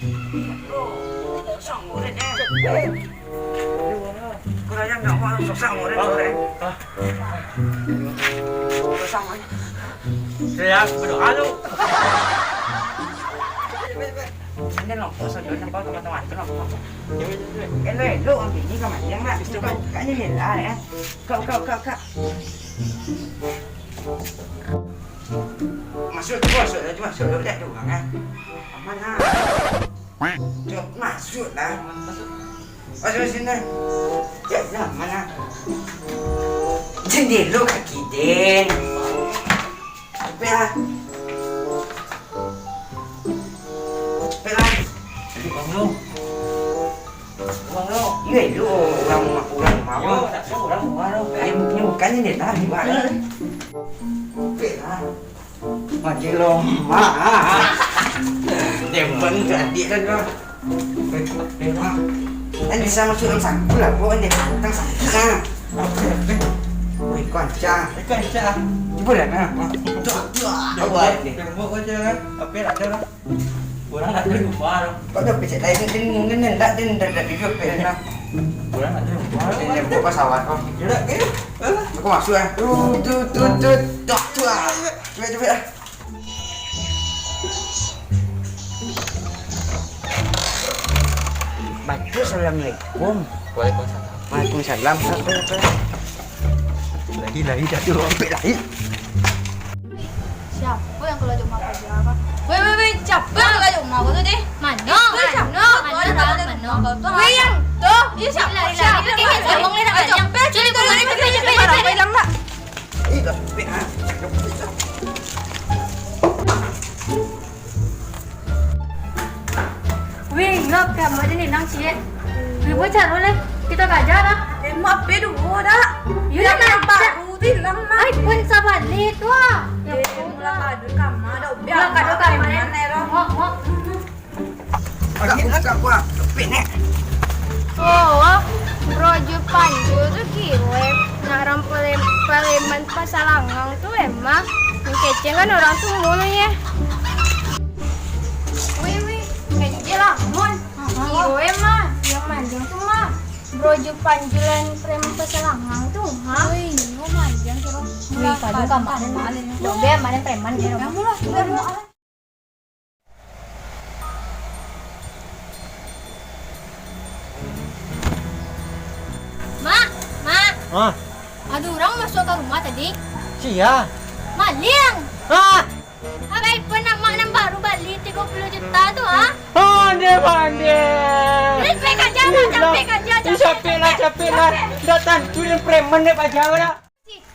Sosok murid Kalau yang nggak mau sosok murid Sosok murid. Saya berdoa lu. Ini loh, sosok dulu nampak teman-teman itu loh. Lu ambil ini kamu yang nak. Kayaknya mila ya. Kau. Masuk dulu deh dulu kan. Mana? Cuk masuk lah. Masuk sini. Ya mana? Jendela kaki den. Apa ya? Pelan. Bang lu. Iya lu orang mau. Yo, tak tahu orang mau. Ini bukannya nih lah di mana? Pelan. Mati lomba. Dempen jadi kan. Anh sao mà chưa sẵn cũng là vô anh để tăng sẵn ra. Ôi con cha. Cái cha. Chứ vô nè. Đâu rồi? Đừng mua cái chơi. Ở bên lại chơi đó. Kurang nak beli rumah dong. Kok udah bisa lain ini enggak dan di grup ya. Kurang nak beli rumah. Ini buka pesawat kok. Udah, Aku masuk ya. Tuh. Coba. Baca assalamualaikum. Waalaikumsalam. Lagi jatuh sampai lagi. Siapa yang kalau cuma kerja apa? Weh, siapa yang kalau cuma kau tuh deh? Mana? Weh yang tuh, ini siapa? Ngomong lagi nak cepet. Cepet lama. Weh, ngap kamu aja nih nang cie. Ribu cari boleh kita gajar lah. Maaf dulu dah. Yaudah nampak rutin lama. Ay, pun sabar itu ah. Mula kado kamar dah. Mula kado kamar. Ngok. Agak gua penek. Oh, Rojo Panju tuh kiwe narang paleman pasalangang tuh emang kece kan orang tuh mulanya. Wih, kece lah, mon. Kiwe mah, yang manjang tuh mah. Rojo Panjulan preman pasalangang tuh, ha? Wih, lo manjang terus. Wih, kado kamar mana? Dobe mana preman dia. Kamu lah, Ma. Ada orang masuk ke rumah tadi. Sia. Maling. Abang pernah mak baru balik 30 juta tuh, ha? Mande. Capek aja. Capek lah. Datang turin preman deh Pak Jawa dah.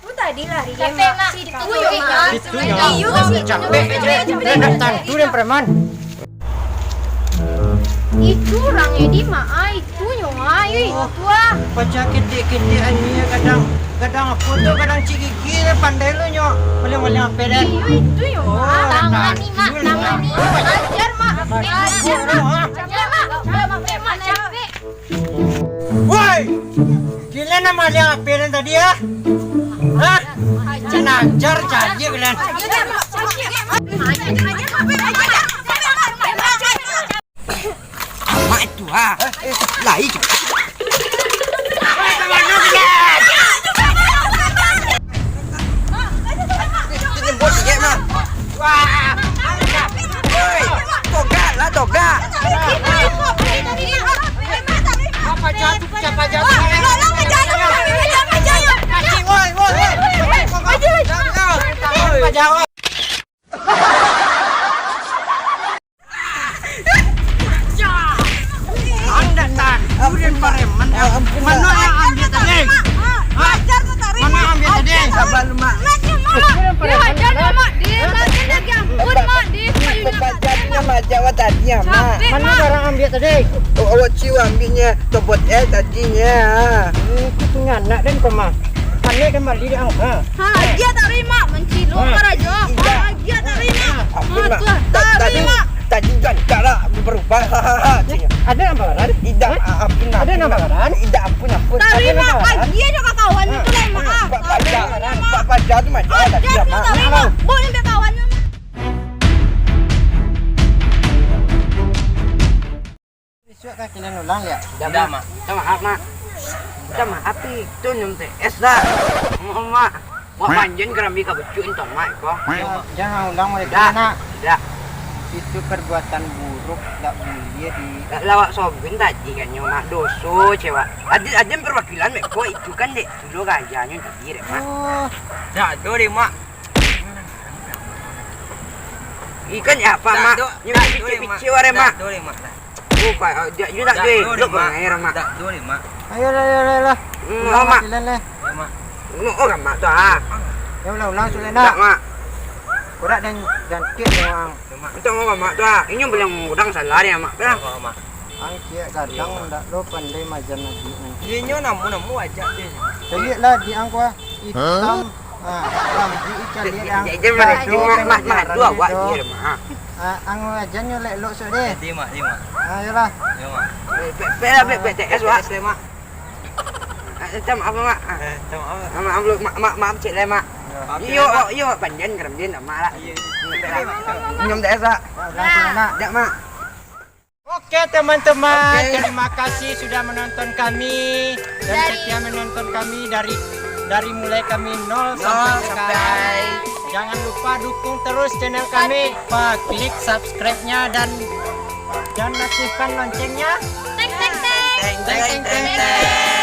itu tadi lari ya, Capek, Mak. Capek. Datang turin preman. Itu orangnya di mana? Itu nyongai itu ah. Baca kete-kete ani kadang foto kadang ciki pandai lu nyok. Boleh apa dah? Itu nyongai. Tangan nih, Mak. Ajar mak. Capek. Woi, kalian nama yang apa yang tadi ya? Hah? Cenajar jadi kalian. Mak itu Lai. Jemput dia mah. Wah. Woi, toga. Apa jatuh? Apa jawab? Kemudian preman. Mana yang ambil tadi? Mana ambil tadi? Sabar lu, Mak. Dia hajar dia mak. Dia lagi lagi ampun mak. Dia Bapaknya Mak Jawa tadi ya, Mak. Mana orang ambil tadi? Awak cium ambilnya tobot tadinya. Itu nganak dan koma. Pandai kembali di angka. Dia terima menciluk raja. Dia terima. Terima. Tadi kan cara berubah. Ada nambaran? Tidak ampun. Ada nambaran? Tidak ampun. Terima. Dia juga kawan itu lah maaf. Pak Paja itu mah tadi ya, Mak. Terima. Boleh be kawannya. Besok kan kalian ulang ya? Tidak, mak. Maaf, mak. Maaf, itu nyampe es dah. Mak. Mak panjen kerami kebecuin tong mak kok. Jangan ulang mereka Dah. nak. Tidak. Itu perbuatan buruk, tak boleh di. Lawak sobin tadi kan mak doso cewek. Ada perwakilan mak kok itu kan dek dulu gayanya tadi dek mak. Oh, Dah, dori mak. Ikan ya apa mak? Nyuci pici ware mak. Dori mak. Bukan, dia juga tak duit. Lu pengair mak. Dori mak. ayo lah. Oh mak. Kalian lah. Ya mak. Oh kan mak tu ah. Ya ulang sudah Tak nak. mak. Kurak dan kit orang. Itu mau mak tu ah. Ini belum udang salah ya mak. Dah. Oh mak. Angkia kadang ndak lo pandai macam nanti. Dia nyo namu aja dia. Jadi lah di angkua hitam. Hitam di ikan dia. Jadi mak dua buat dia mak. Angku aja nyolek lo sudah. Dia mak, dia mak. Ayolah. Ya mak. Bela BTS wak. mak. Maaf mak. Maaf cik le mak. Yo panjen kerem dia nak mak lah. Nyom DS lah. Langsung nak. Dak mak. Oke teman-teman, terima kasih sudah menonton kami dan setia menonton kami dari mulai kami 0 sampai sekarang. Jangan lupa dukung terus channel kami, klik subscribe-nya dan aktifkan loncengnya. Tek tek tek. Teng teng teng teng.